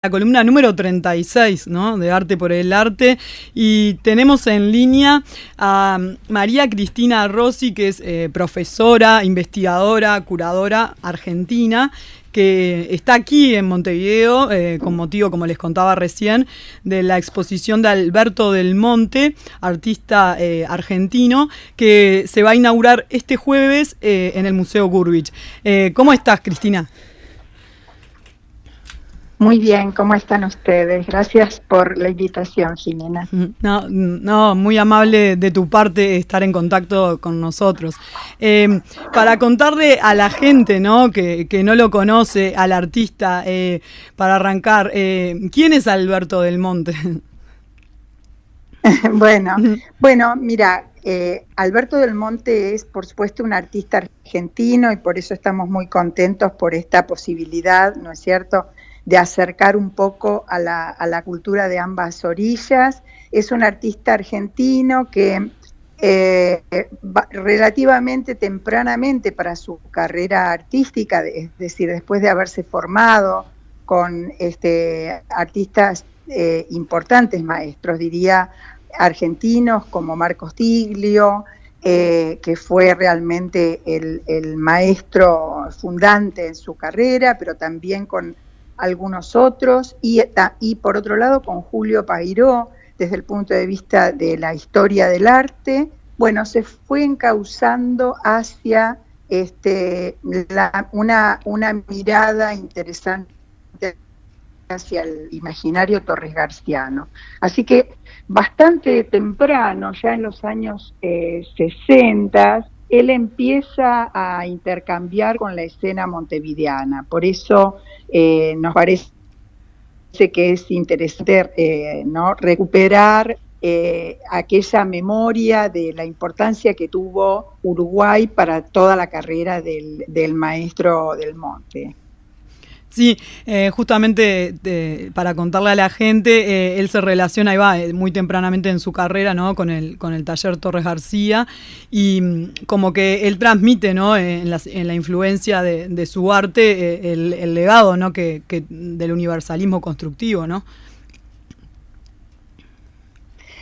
La columna número 36, ¿no? De Arte por el Arte. Y tenemos en línea a María Cristina Rossi, que es profesora, investigadora, curadora argentina, que está aquí en Montevideo con motivo, como les contaba recién, de la exposición de Alberto Del Monte, artista argentino, que se va a inaugurar este jueves en el Museo Gurvich. ¿Cómo estás, Cristina? Muy bien, ¿cómo están ustedes? Gracias por la invitación, Jimena. No, muy amable de tu parte estar en contacto con nosotros. Para contarle a la gente, ¿no? que no lo conoce, al artista, para arrancar, ¿quién es Alberto Del Monte? Bueno, mira, Alberto Del Monte es, por supuesto, un artista argentino y por eso estamos muy contentos por esta posibilidad, ¿no es cierto?, de acercar un poco a la cultura de ambas orillas. Es un artista argentino que relativamente tempranamente para su carrera artística, es decir, después de haberse formado con artistas importantes maestros, diría, argentinos como Marcos Tiglio, que fue realmente el maestro fundante en su carrera, pero también con algunos otros, y por otro lado con Julio Pairó, desde el punto de vista de la historia del arte. Bueno, se fue encauzando hacia una mirada interesante hacia el imaginario Torres Garciano. Así que bastante temprano, ya en los años 60, él empieza a intercambiar con la escena montevideana. Por eso nos parece que es interesante ¿no?, recuperar aquella memoria de la importancia que tuvo Uruguay para toda la carrera del maestro Del Monte. Sí, justamente para contarle a la gente, él se relaciona, ahí va, muy tempranamente en su carrera, ¿no?, con el taller Torres García, y como que él transmite, ¿no?, en la influencia de su arte el legado, ¿no?, que del universalismo constructivo, ¿no?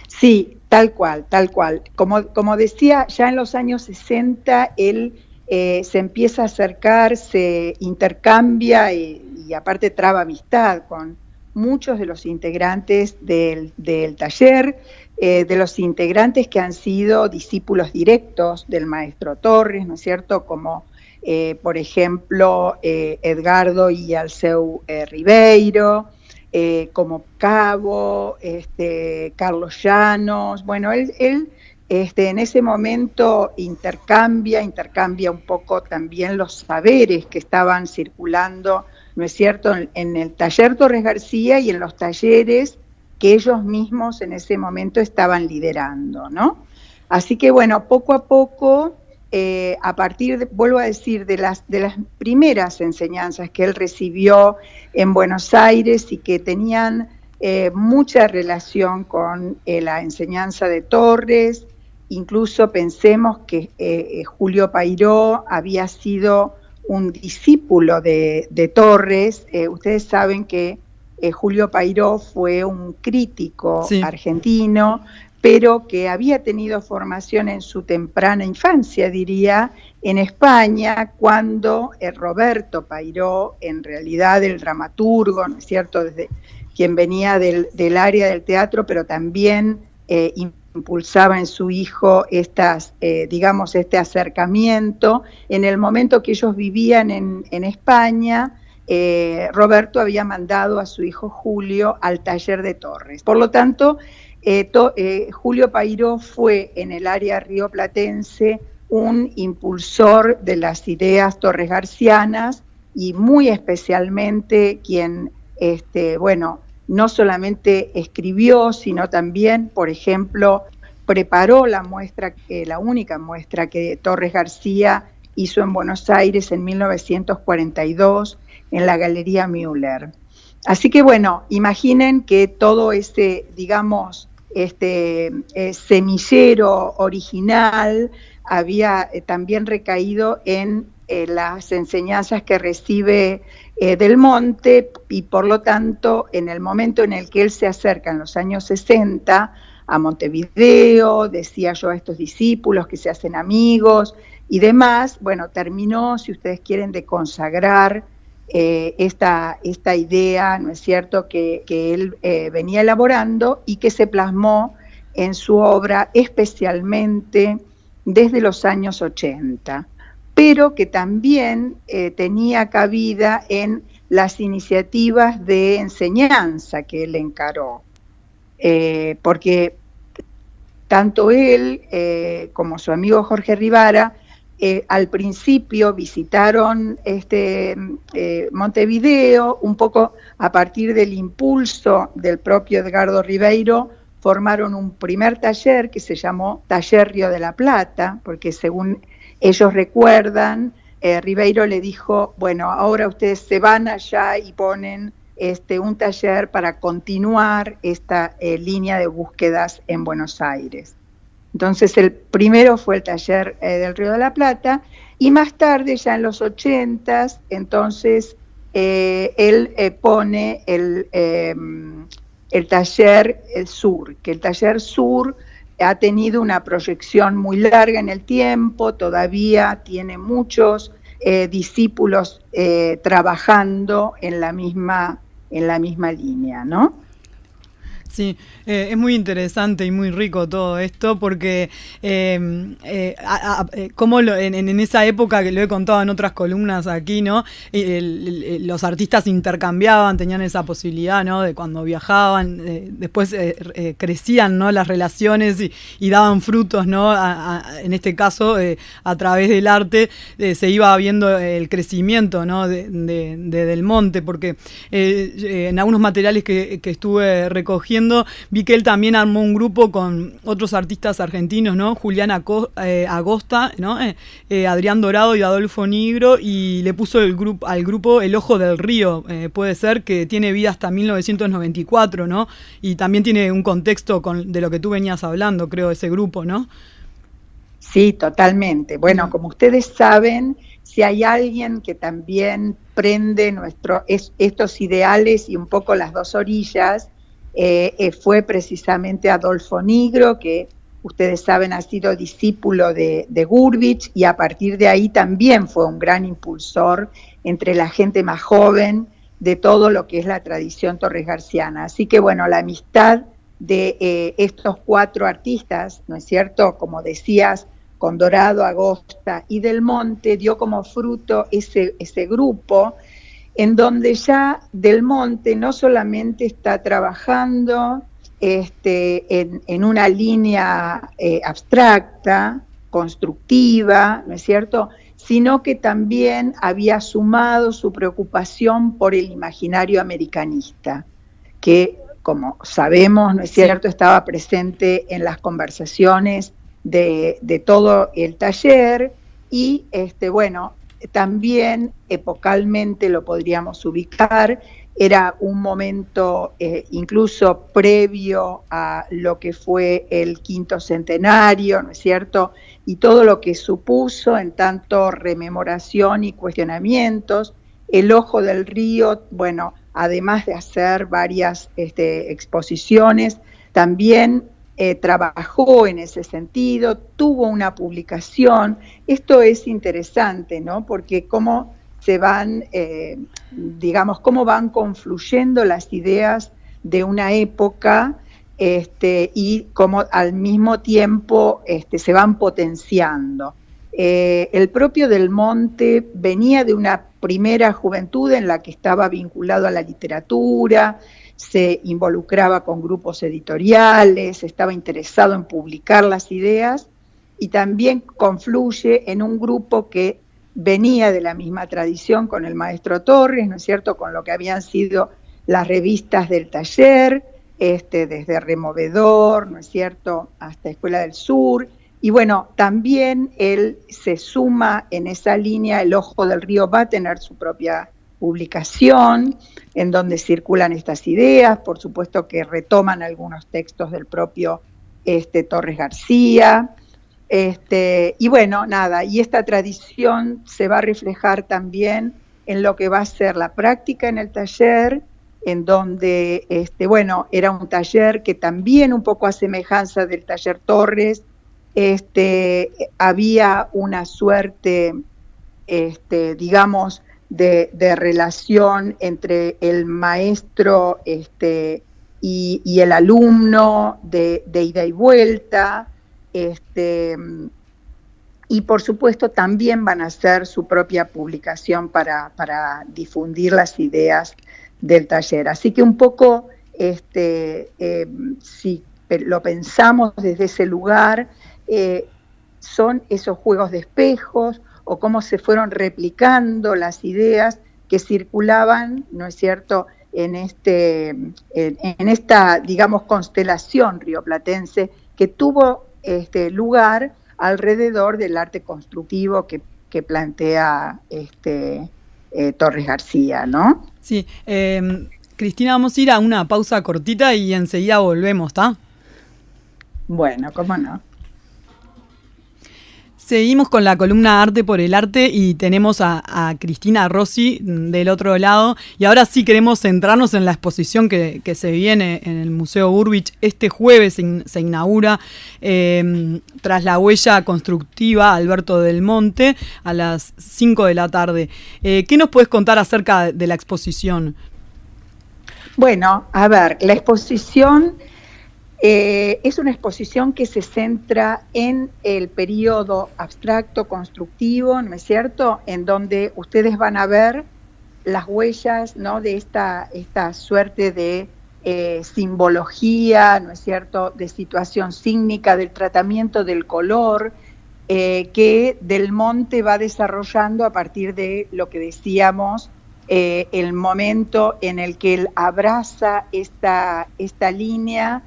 Sí, tal cual, tal cual. Como decía, ya en los años 60 él se empieza a acercar, se intercambia y aparte traba amistad con muchos de los integrantes del taller, de los integrantes que han sido discípulos directos del maestro Torres, ¿no es cierto?, como por ejemplo Edgardo y Alceu Ribeiro, como Cabo, Carlos Llanos. Bueno, él en ese momento intercambia un poco también los saberes que estaban circulando, ¿no es cierto?, en el taller Torres García y en los talleres que ellos mismos en ese momento estaban liderando, ¿no? Así que bueno, poco a poco, a partir, vuelvo a decir, de las primeras enseñanzas que él recibió en Buenos Aires y que tenían mucha relación con la enseñanza de Torres. Incluso pensemos que Julio Pairó había sido un discípulo de Torres. Ustedes saben que Julio Pairó fue un crítico argentino, pero que había tenido formación en su temprana infancia, diría, en España, cuando Roberto Pairó, en realidad el dramaturgo, ¿no es cierto?, desde quien venía del área del teatro, pero también impulsaba en su hijo digamos, este acercamiento. En el momento que ellos vivían en España, Roberto había mandado a su hijo Julio al taller de Torres. Por lo tanto, Julio Pairó fue en el área rioplatense un impulsor de las ideas torresgarcianas y muy especialmente quien, bueno, no solamente escribió, sino también, por ejemplo, preparó la única muestra que Torres García hizo en Buenos Aires en 1942 en la Galería Müller. Así que bueno, imaginen que todo ese, digamos, semillero original había también recaído en las enseñanzas que recibe Del Monte, y por lo tanto, en el momento en el que él se acerca en los años 60 a Montevideo, decía yo a estos discípulos que se hacen amigos y demás, bueno, terminó, si ustedes quieren, de consagrar esta idea, ¿no es cierto?, que él venía elaborando y que se plasmó en su obra especialmente desde los años 80, pero que también tenía cabida en las iniciativas de enseñanza que él encaró, porque tanto él como su amigo Jorge Rivara al principio visitaron Montevideo, un poco a partir del impulso del propio Edgardo Ribeiro, formaron un primer taller que se llamó Taller Río de la Plata, porque según ellos recuerdan, Ribeiro le dijo, bueno, ahora ustedes se van allá y ponen un taller para continuar esta línea de búsquedas en Buenos Aires. Entonces el primero fue el taller del Río de la Plata, y más tarde, ya en los 80s, entonces él pone el taller Sur, que el taller Sur ha tenido una proyección muy larga en el tiempo, todavía tiene muchos discípulos trabajando en la misma línea, ¿no? Sí, es muy interesante y muy rico todo esto porque como en esa época, que lo he contado en otras columnas aquí, ¿no? Los artistas intercambiaban, tenían esa posibilidad, ¿no? De cuando viajaban, después crecían, ¿no? Las relaciones y daban frutos, ¿no? En este caso, a través del arte, se iba viendo el crecimiento, ¿no? de Del Monte, porque en algunos materiales que estuve recogiendo, vi que él también armó un grupo con otros artistas argentinos, ¿no? Julián Agosta, ¿no? Adrián Dorado y Adolfo Nigro, y le puso al grupo El Ojo del Río, puede ser, que tiene vida hasta 1994, ¿no? Y también tiene un contexto de lo que tú venías hablando, creo, ese grupo, ¿no? Sí, totalmente. Bueno, como ustedes saben, si hay alguien que también prende estos ideales y un poco las dos orillas, fue precisamente Adolfo Nigro, que ustedes saben ha sido discípulo de Gurvitch, y a partir de ahí también fue un gran impulsor entre la gente más joven de todo lo que es la tradición torresgarciana. Así que bueno, la amistad de estos cuatro artistas, ¿no es cierto?, como decías, con Dorado, Agosta y Del Monte, dio como fruto ese grupo, en donde ya Del Monte no solamente está trabajando en una línea abstracta, constructiva, ¿no es cierto?, sino que también había sumado su preocupación por el imaginario americanista, que, como sabemos, ¿no es cierto?, estaba presente en las conversaciones de todo el taller, y bueno, también epocalmente lo podríamos ubicar, era un momento incluso previo a lo que fue el quinto centenario, ¿no es cierto?, y todo lo que supuso en tanto rememoración y cuestionamientos. El Ojo del Río, bueno, además de hacer varias exposiciones, también trabajó en ese sentido, tuvo una publicación. Esto es interesante, ¿no?, porque cómo se van, cómo van confluyendo las ideas de una época y cómo al mismo tiempo se van potenciando. El propio Del Monte venía de una primera juventud en la que estaba vinculado a la literatura, se involucraba con grupos editoriales, estaba interesado en publicar las ideas, y también confluye en un grupo que venía de la misma tradición con el maestro Torres, ¿no es cierto?, con lo que habían sido las revistas del taller, desde Removedor, ¿no es cierto?, hasta Escuela del Sur. Y bueno, también él se suma en esa línea. El Ojo del Río va a tener su propia publicación en donde circulan estas ideas, por supuesto que retoman algunos textos del propio Torres García, Y bueno, nada, y esta tradición se va a reflejar también en lo que va a ser la práctica en el taller, en donde, bueno, era un taller que también un poco a semejanza del taller Torres, había una suerte, digamos, de relación entre el maestro y el alumno, de ida y vuelta, y por supuesto también van a hacer su propia publicación para difundir las ideas del taller. Así que un poco, si lo pensamos desde ese lugar, son esos juegos de espejos o cómo se fueron replicando las ideas que circulaban, ¿no es cierto?, en esta, digamos, constelación rioplatense que tuvo lugar alrededor del arte constructivo que plantea Torres García, ¿no? Sí, Cristina, vamos a ir a una pausa cortita y enseguida volvemos, ¿está? Bueno, cómo no. Seguimos con la columna Arte por el Arte y tenemos a Cristina Rossi del otro lado. Y ahora sí queremos centrarnos en la exposición que se viene en el Museo Urbich. Este jueves se inaugura Tras la huella constructiva Alberto del Monte a las 5 de la tarde. ¿Qué nos puedes contar acerca de la exposición? Bueno, a ver, la exposición... es una exposición que se centra en el periodo abstracto constructivo, ¿no es cierto?, en donde ustedes van a ver las huellas, ¿no?, de esta suerte de simbología, ¿no es cierto?, de situación sígnica, del tratamiento del color, que Del Monte va desarrollando a partir de lo que decíamos, el momento en el que él abraza esta línea,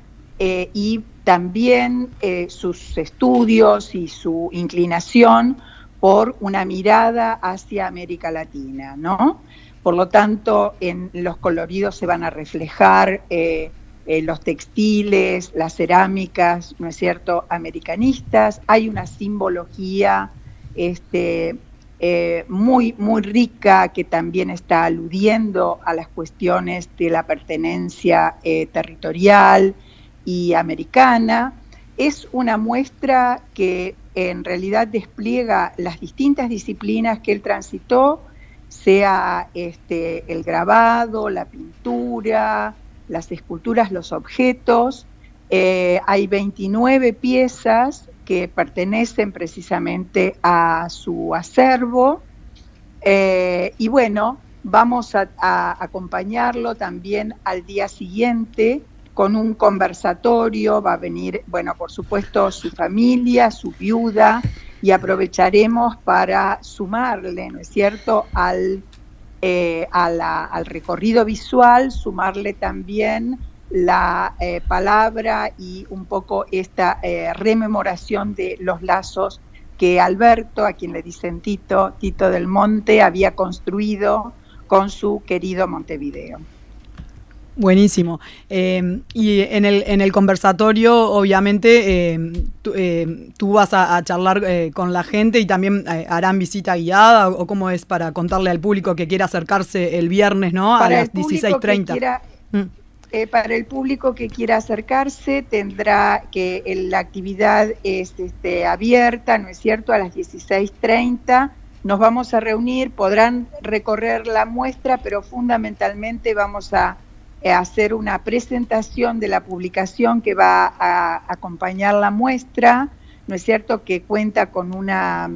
y también sus estudios y su inclinación por una mirada hacia América Latina, ¿no? Por lo tanto, en los coloridos se van a reflejar los textiles, las cerámicas, ¿no es cierto?, americanistas. Hay una simbología muy, muy rica que también está aludiendo a las cuestiones de la pertenencia territorial y americana. Es una muestra que en realidad despliega las distintas disciplinas que él transitó, sea el grabado, la pintura, las esculturas, los objetos. Hay 29 piezas que pertenecen precisamente a su acervo, y bueno, vamos a acompañarlo también al día siguiente con un conversatorio. Va a venir, bueno, por supuesto, su familia, su viuda, y aprovecharemos para sumarle, ¿no es cierto?, al recorrido visual, sumarle también la palabra y un poco esta rememoración de los lazos que Alberto, a quien le dicen Tito del Monte, había construido con su querido Montevideo. Buenísimo. Y en el conversatorio, obviamente, tú vas a charlar con la gente y también harán visita guiada, o cómo es para contarle al público que quiera acercarse el viernes, ¿no? A las 16:30. Para el público que quiera acercarse, tendrá que la actividad es abierta, ¿no es cierto?, a las 16:30. Nos vamos a reunir, podrán recorrer la muestra, pero fundamentalmente vamos a hacer una presentación de la publicación que va a acompañar la muestra, ¿no es cierto?, que cuenta con una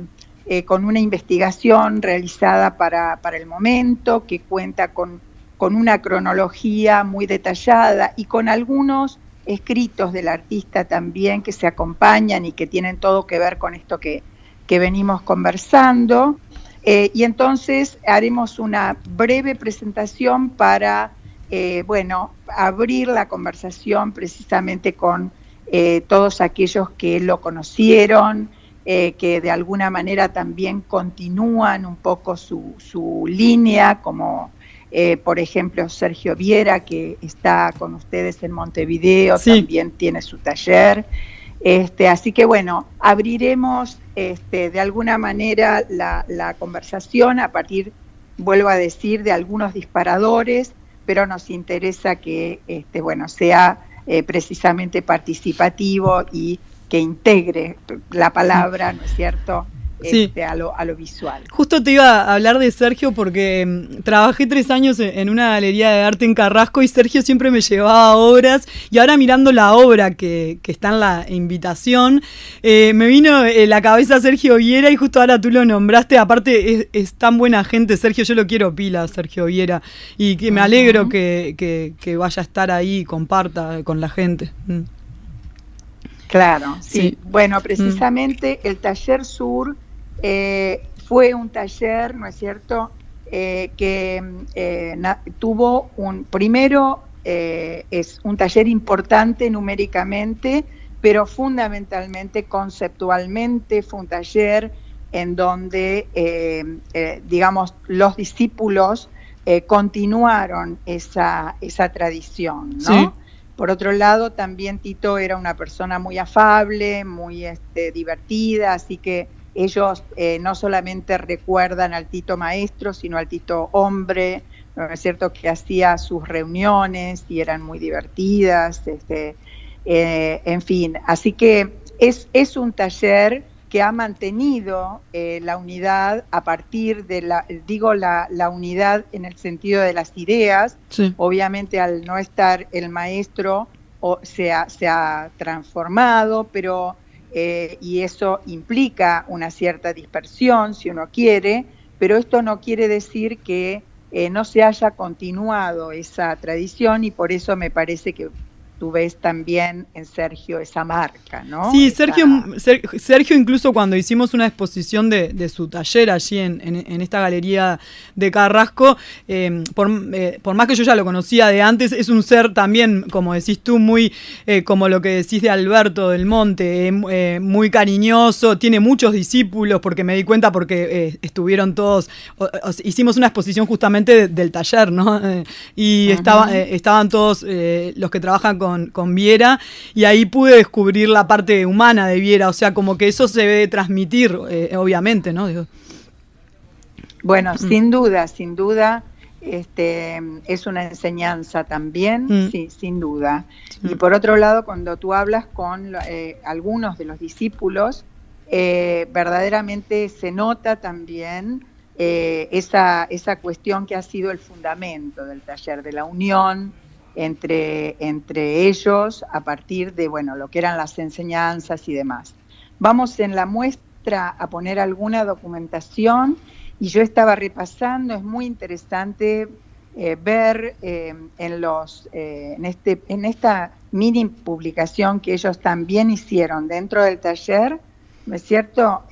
investigación realizada para el momento, que cuenta con una cronología muy detallada y con algunos escritos del artista también que se acompañan y que tienen todo que ver con esto que venimos conversando. Y entonces haremos una breve presentación para abrir la conversación precisamente con todos aquellos que lo conocieron, que de alguna manera también continúan un poco su línea, como por ejemplo Sergio Viera, que está con ustedes en Montevideo, sí, también tiene su taller. Así que bueno, abriremos de alguna manera la conversación a partir, vuelvo a decir, de algunos disparadores, pero nos interesa que sea precisamente participativo y que integre la palabra, ¿no es cierto?, sí. a lo visual. Justo te iba a hablar de Sergio porque trabajé 3 años en una galería de arte en Carrasco y Sergio siempre me llevaba obras, y ahora mirando la obra que está en la invitación, me vino en la cabeza Sergio Viera, y justo ahora tú lo nombraste. Aparte es tan buena gente Sergio, yo lo quiero pila, Sergio Viera, y que me alegro que vaya a estar ahí y comparta con la gente. Claro, sí. Bueno, precisamente el Taller Sur fue un taller, ¿no es cierto?, que tuvo es un taller importante numéricamente, pero fundamentalmente conceptualmente fue un taller en donde, digamos, los discípulos continuaron esa tradición, ¿no? Sí. Por otro lado, también Tito era una persona muy afable, muy divertida, así que ellos no solamente recuerdan al Tito maestro, sino al Tito hombre, ¿no es cierto?, que hacía sus reuniones y eran muy divertidas, en fin. Así que es un taller que ha mantenido la unidad a partir de la unidad en el sentido de las ideas. Sí. Obviamente al no estar el maestro se ha transformado, pero y eso implica una cierta dispersión, si uno quiere, pero esto no quiere decir que no se haya continuado esa tradición, y por eso me parece que tú ves también en Sergio esa marca, ¿no? Sí, Sergio incluso cuando hicimos una exposición de su taller allí en esta galería de Carrasco, por más que yo ya lo conocía de antes, es un ser también, como decís tú, muy como lo que decís de Alberto del Monte, muy cariñoso, tiene muchos discípulos, porque me di cuenta porque estuvieron todos, hicimos una exposición justamente del taller, ¿no? Y estaban todos los que trabajan con Viera, y ahí pude descubrir la parte humana de Viera, o sea, como que eso se debe transmitir, obviamente, ¿no? Bueno, sin duda, es una enseñanza también, sí, sin duda. Y por otro lado, cuando tú hablas con algunos de los discípulos, verdaderamente se nota también esa cuestión que ha sido el fundamento del taller, de la unión entre ellos a partir de, bueno, lo que eran las enseñanzas y demás. Vamos en la muestra a poner alguna documentación, y yo estaba repasando, es muy interesante ver en esta mini publicación que ellos también hicieron dentro del taller, ¿no es cierto?,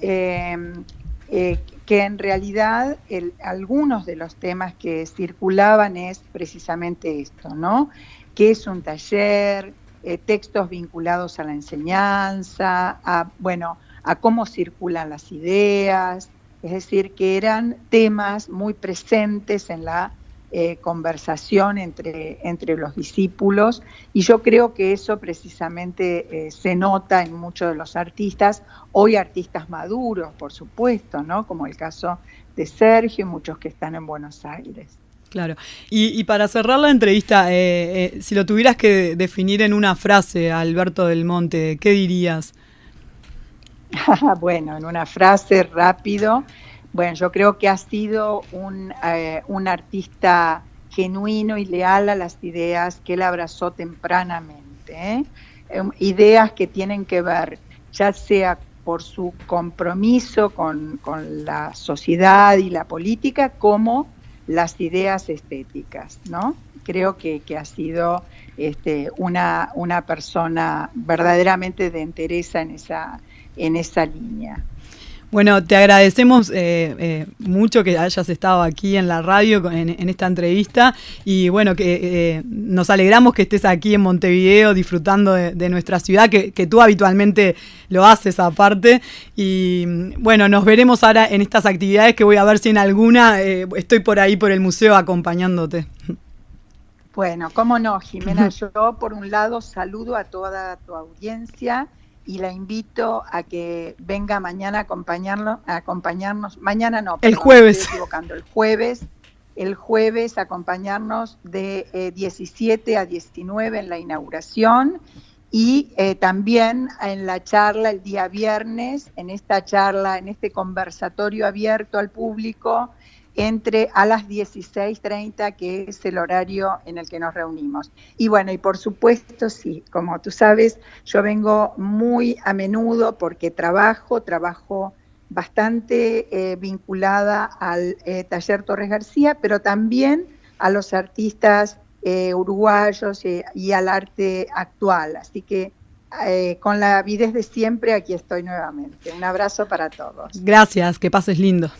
que en realidad algunos de los temas que circulaban es precisamente esto, ¿no? ¿Qué es un taller? Textos vinculados a la enseñanza, a cómo circulan las ideas, es decir, que eran temas muy presentes en la conversación entre los discípulos, y yo creo que eso precisamente se nota en muchos de los artistas, hoy artistas maduros, por supuesto, ¿no?, como el caso de Sergio y muchos que están en Buenos Aires. Claro. Y para cerrar la entrevista, si lo tuvieras que definir en una frase a Alberto del Monte, ¿qué dirías? Bueno, en una frase rápido. Bueno, yo creo que ha sido un artista genuino y leal a las ideas que él abrazó tempranamente, ideas que tienen que ver, ya sea por su compromiso con la sociedad y la política, como las ideas estéticas, ¿no? Creo que ha sido una persona verdaderamente de entereza en esa línea. Bueno, te agradecemos mucho que hayas estado aquí en la radio en esta entrevista, y bueno, que nos alegramos que estés aquí en Montevideo disfrutando de nuestra ciudad, que tú habitualmente lo haces aparte, y bueno, nos veremos ahora en estas actividades, que voy a ver si en alguna estoy por ahí por el museo acompañándote. Bueno, cómo no, Jimena, yo por un lado saludo a toda tu audiencia y la invito a que venga mañana a acompañarnos, mañana no, el perdón, jueves. estoy equivocando, el jueves acompañarnos de 17 a 19 en la inauguración y también en la charla el día viernes, en esta charla, en este conversatorio abierto al público, a las 16:30, que es el horario en el que nos reunimos. Y bueno, y por supuesto, sí, como tú sabes, yo vengo muy a menudo porque trabajo bastante vinculada al Taller Torres García, pero también a los artistas uruguayos y al arte actual. Así que con la avidez de siempre, aquí estoy nuevamente. Un abrazo para todos. Gracias, que pases lindo.